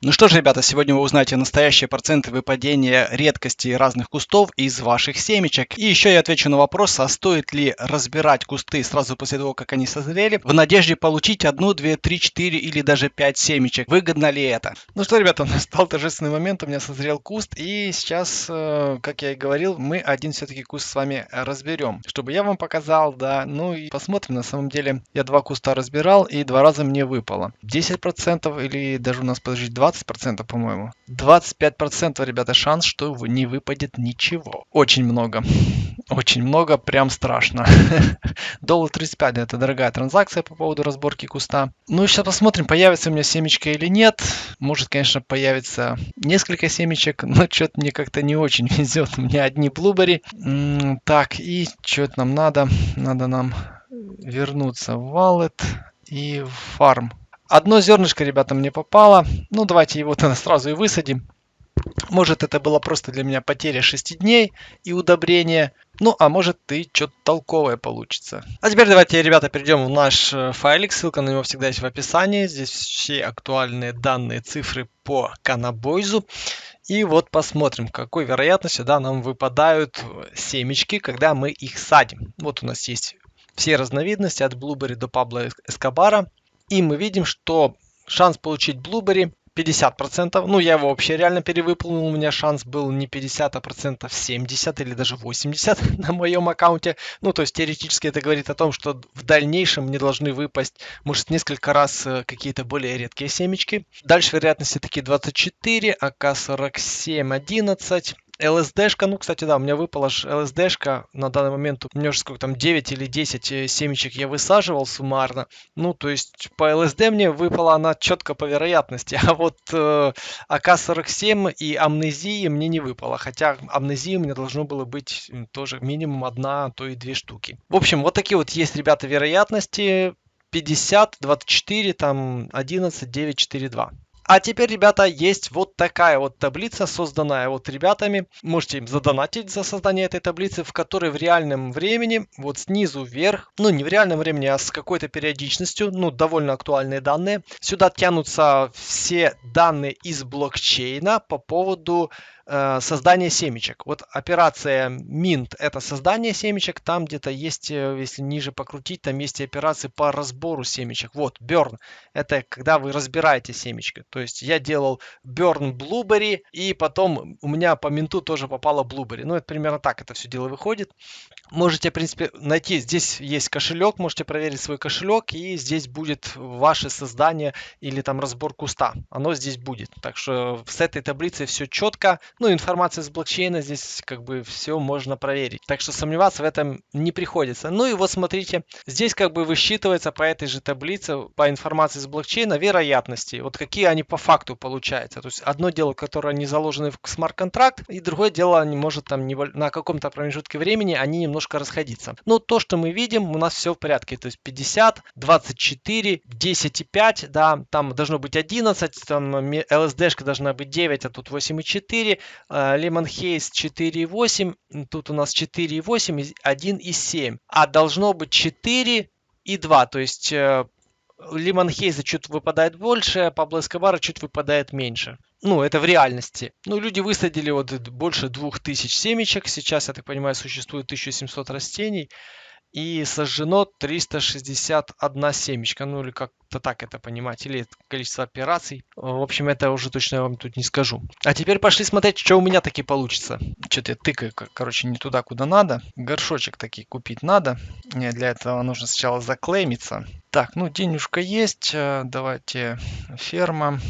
Ну что ж, ребята, сегодня вы узнаете настоящие проценты выпадения редкостей разных кустов из ваших семечек. И еще я отвечу на вопрос, а стоит ли разбирать кусты сразу после того, как они созрели, в надежде получить 1, 2, 3, 4 или даже 5 семечек. Выгодно ли это? Ну что, ребята, настал торжественный момент, у меня созрел куст, и сейчас, как я и говорил, мы один все-таки куст с вами разберем, чтобы я вам показал, да, ну и посмотрим. На самом деле я 2 куста разбирал, и 2 раза мне выпало 10% или даже у нас, подождите, 20%, по-моему. 25%, ребята, шанс, что не выпадет ничего. Очень много. Очень много, прям страшно. $1.35 это дорогая транзакция по поводу разборки куста. Ну и сейчас посмотрим, появится у меня семечка или нет. Может, конечно, появится несколько семечек, но что-то мне как-то не очень везет. У меня одни блубери. Так, и что-то нам надо? Надо нам вернуться в Wallet и в Farm. Одно зернышко, ребята, мне попало. Ну, давайте его тогда сразу и высадим. Может, это была просто для меня потеря 6 дней и удобрение. Ну, а может и что-то толковое получится. А теперь давайте, ребята, перейдем в наш файлик. Ссылка на него всегда есть в описании. Здесь все актуальные данные, цифры по канабойзу. И вот посмотрим, какой вероятностью нам выпадают семечки, когда мы их садим. Вот у нас есть все разновидности от Blueberry до Pablo Escobar. И мы видим, что шанс получить Blueberry 50%. Ну, я его вообще реально перевыполнил. У меня шанс был не 50, а процентов 70 или даже 80 на моем аккаунте. Ну, то есть теоретически это говорит о том, что в дальнейшем мне должны выпасть, может, несколько раз какие-то более редкие семечки. Дальше вероятности такие 24, АК-47, 11. ЛСДшка, ну, кстати, да, у меня выпала же ЛСДшка на данный момент, у меня уже сколько там, 9 или 10 семечек я высаживал суммарно. Ну, то есть по ЛСД мне выпала она четко по вероятности, а вот АК-47 и амнезии мне не выпало, хотя амнезии у меня должно было быть тоже минимум 1, а то и 2 штуки. В общем, вот такие вот есть, ребята, вероятности. 50, 24, там 11, 9, 4, 2. А теперь, ребята, есть вот такая вот таблица, созданная вот ребятами. Можете им задонатить за создание этой таблицы, в которой в реальном времени, вот снизу вверх, ну не в реальном времени, а с какой-то периодичностью, ну довольно актуальные данные. Сюда тянутся все данные из блокчейна по поводу создание семечек. Вот операция Mint это создание семечек, там где-то есть, если ниже покрутить, там есть операции по разбору семечек. Вот, Burn, это когда вы разбираете семечки. То есть я делал Burn Blueberry, и потом у меня по Mint тоже попало Blueberry. Ну, это примерно так это все дело выходит. Можете, в принципе, найти, здесь есть кошелек, можете проверить свой кошелек, и здесь будет ваше создание или там разбор куста. Оно здесь будет. Так что с этой таблицей все четко. Ну, информация с блокчейна, здесь как бы все можно проверить. Так что сомневаться в этом не приходится. Ну и вот смотрите, здесь как бы высчитывается по этой же таблице, по информации с блокчейна, вероятности. Вот какие они по факту получаются. То есть одно дело, которое не заложены в смарт-контракт, и другое дело, они может там на каком-то промежутке времени они немножко расходиться. Но то, что мы видим, у нас все в порядке. То есть 50, 24, 10,5, да, там должно быть 11, там LSD-шка должна быть 9, а тут 8,4, Lemon Haze 4,8, тут у нас 4,8, 1,7, а должно быть 4 и 2, то есть Lemon Haze чуть выпадает больше, Pablo Escobar чуть выпадает меньше. Ну, это в реальности. Ну, люди высадили вот больше 2000 семечек. Сейчас, я так понимаю, существует 1700 растений. И сожжено 361 семечка. Ну, или как-то так это понимать. Или это количество операций. В общем, это уже точно я вам тут не скажу. А теперь пошли смотреть, что у меня таки получится. Что-то я тыкаю, короче, не туда, куда надо. Горшочек таки купить надо. Мне для этого нужно сначала заклеймиться. Так, ну, денежка есть. Давайте ферма.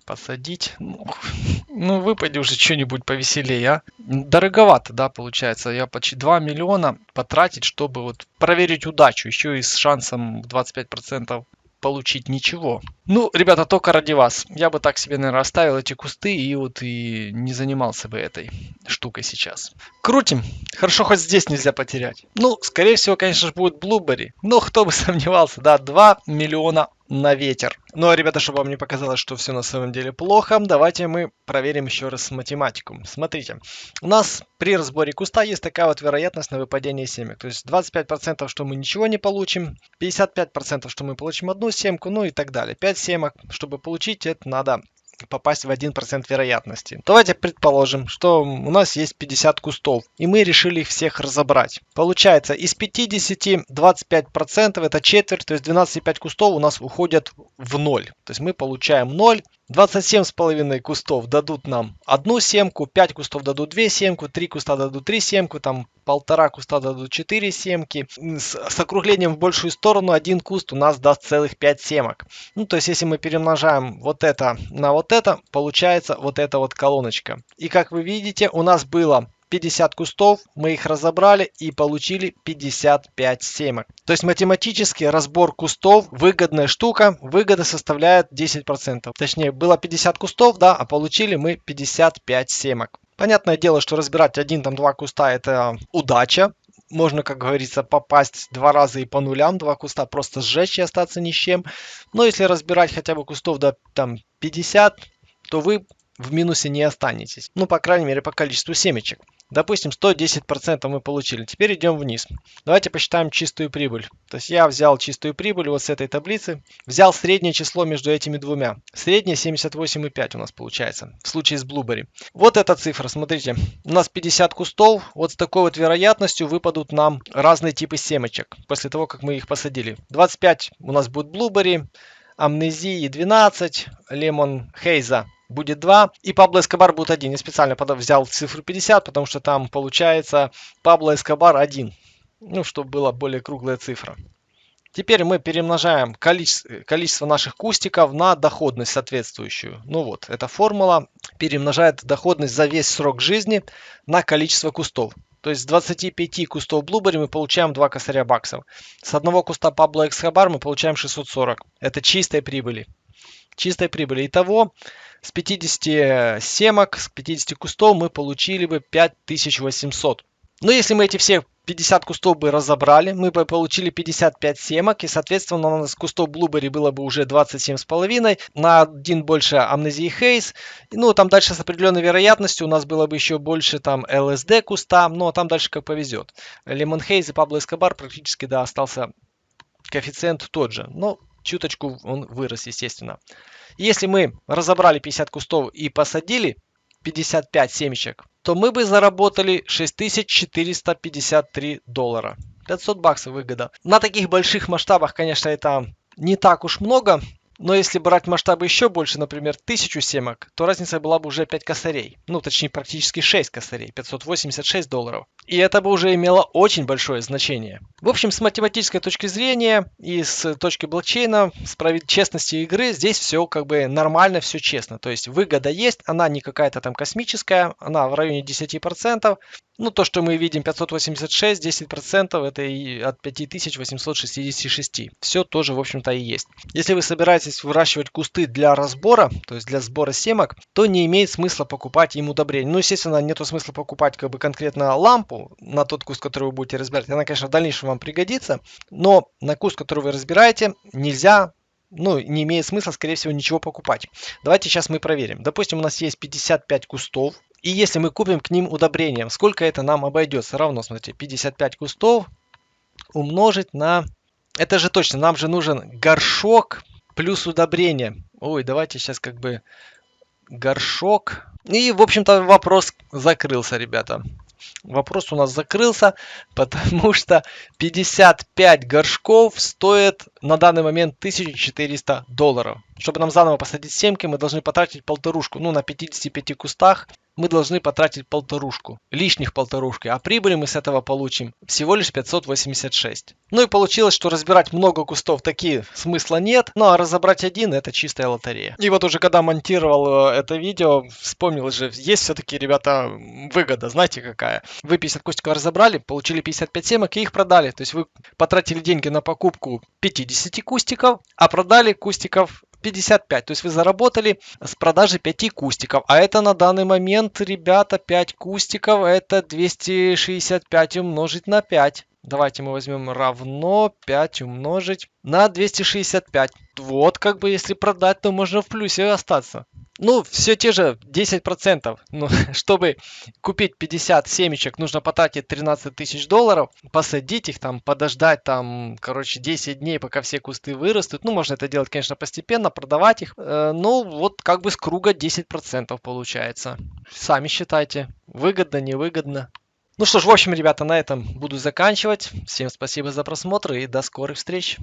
Посадить. Ну, выпади уже что-нибудь повеселее, а. Дороговато, да, получается. Я почти 2 миллиона потратить, чтобы вот проверить удачу. Еще и с шансом 25% получить ничего. Ну, ребята, только ради вас. Я бы так себе, наверное, оставил эти кусты и вот и не занимался бы этой штукой сейчас. Крутим. Хорошо, хоть здесь нельзя потерять. Ну, скорее всего, конечно же, будет Blueberry. Но кто бы сомневался, да, 2 миллиона на ветер. Ну, а, ребята, чтобы вам не показалось, что все на самом деле плохо, давайте мы проверим еще раз математику. Смотрите, у нас при разборе куста есть такая вот вероятность на выпадение семек. То есть 25%, что мы ничего не получим, 55%, что мы получим одну семку, ну и так далее. 5 семок, чтобы получить, это надо попасть в 1% вероятности. Давайте предположим, что у нас есть 50 кустов, и мы решили их всех разобрать. Получается, из 50 25% это четверть, то есть 12,5 кустов у нас уходят в ноль. То есть мы получаем 0. 27,5 кустов дадут нам одну семку, 5 кустов дадут 2 семку, 3 куста дадут 3 семку, там 1,5 куста дадут 4 семки. С округлением в большую сторону один куст у нас даст целых 5 семок. Ну, то есть, если мы перемножаем вот это на вот это, получается вот эта вот колоночка. И как вы видите, у нас было 50 кустов, мы их разобрали и получили 55 семок. То есть математически разбор кустов выгодная штука, выгода составляет 10%. Точнее, было 50 кустов, да, а получили мы 55 семок. Понятное дело, что разбирать 1-2 куста это удача. Можно, как говорится, попасть 2 раза и по нулям, 2 куста просто сжечь и остаться ни с чем. Но если разбирать хотя бы кустов до 50, то вы в минусе не останетесь. Ну, по крайней мере, по количеству семечек. Допустим, 110% мы получили. Теперь идем вниз. Давайте посчитаем чистую прибыль. То есть я взял чистую прибыль вот с этой таблицы. Взял среднее число между этими двумя. Среднее 78,5 у нас получается. В случае с Blueberry. Вот эта цифра, смотрите. У нас 50 кустов. Вот с такой вот вероятностью выпадут нам разные типы семечек. После того, как мы их посадили. 25 у нас будет Blueberry. Амнезии 12. Лемон Хейза будет 2, и Пабло Эскобар будет 1. Я специально взял цифру 50, потому что там получается Пабло Эскобар 1. Ну, чтобы была более круглая цифра. Теперь мы перемножаем количество наших кустиков на доходность соответствующую. Ну вот, эта формула перемножает доходность за весь срок жизни на количество кустов. То есть с 25 кустов Blueberry мы получаем 2 косаря баксов. С одного куста Пабло Эскобар мы получаем 640. Это чистой прибыли. Чистой прибыли. Итого с 50 семок, с 50 кустов мы получили бы 5800. Но если мы эти все 50 кустов бы разобрали, мы бы получили 55 семок, и, соответственно, у нас кустов Blueberry было бы уже 27,5, на один больше Амнезии Хейз. Ну, там дальше с определенной вероятностью у нас было бы еще больше там ЛСД куста, но там дальше как повезет. Лемон Хейз и Пабло Эскобар практически, да, остался коэффициент тот же, но чуточку он вырос, естественно. Если мы разобрали 50 кустов и посадили 55 семечек, то мы бы заработали $6453. 500 баксов выгода. На таких больших масштабах, конечно, это не так уж много. Но если брать масштабы еще больше, например, 1000 семок, то разница была бы уже 5 косарей. Ну, точнее, практически 6 косарей. $586. И это бы уже имело очень большое значение. В общем, с математической точки зрения и с точки блокчейна, с честности игры, здесь все как бы нормально, все честно. То есть выгода есть, она не какая-то там космическая, она в районе 10%. Ну, то, что мы видим 586, 10% это и от 5866. Все тоже, в общем-то, и есть. Если вы собираетесь выращивать кусты для разбора, то есть для сбора семок, то не имеет смысла покупать им удобрения. Ну, естественно, нету смысла покупать как бы конкретно лампу на тот куст, который вы будете разбирать. Она, конечно, в дальнейшем вам пригодится, но на куст, который вы разбираете, нельзя, ну, не имеет смысла, скорее всего, ничего покупать. Давайте сейчас мы проверим. Допустим, у нас есть 55 кустов. И если мы купим к ним удобрения, сколько это нам обойдется? Равно, смотрите, 55 кустов умножить на... Это же точно, нам же нужен горшок плюс удобрение. Ой, давайте сейчас как бы горшок. И, в общем-то, вопрос закрылся, ребята. Вопрос у нас закрылся, потому что 55 горшков стоит на данный момент $1400. Чтобы нам заново посадить семки, мы должны потратить 1,5. Ну, на 55 кустах мы должны потратить 1,5. Лишних 1,5. А прибыли мы с этого получим всего лишь 586. Ну и получилось, что разбирать много кустов такие смысла нет. Ну а разобрать один — это чистая лотерея. И вот уже когда монтировал это видео, вспомнил же, есть все-таки, ребята, выгода. Знаете какая? Вы 50 кустиков разобрали, получили 55 семок и их продали. То есть вы потратили деньги на покупку 50 кустиков, а продали кустиков 55. То есть вы заработали с продажи 5 кустиков. А это на данный момент, ребята, 5 кустиков это 265 умножить на 5. Давайте мы возьмем равно 5 умножить на 265. Вот как бы если продать, то можно в плюсе остаться. Ну, все те же 10%. Ну, чтобы купить 50 семечек, нужно потратить 13 тысяч долларов, посадить их там, подождать там, короче, 10 дней, пока все кусты вырастут. Ну, можно это делать, конечно, постепенно, продавать их. Ну, вот как бы с круга 10% получается. Сами считайте, выгодно, невыгодно. Ну что ж, в общем, ребята, на этом буду заканчивать. Всем спасибо за просмотр и до скорых встреч.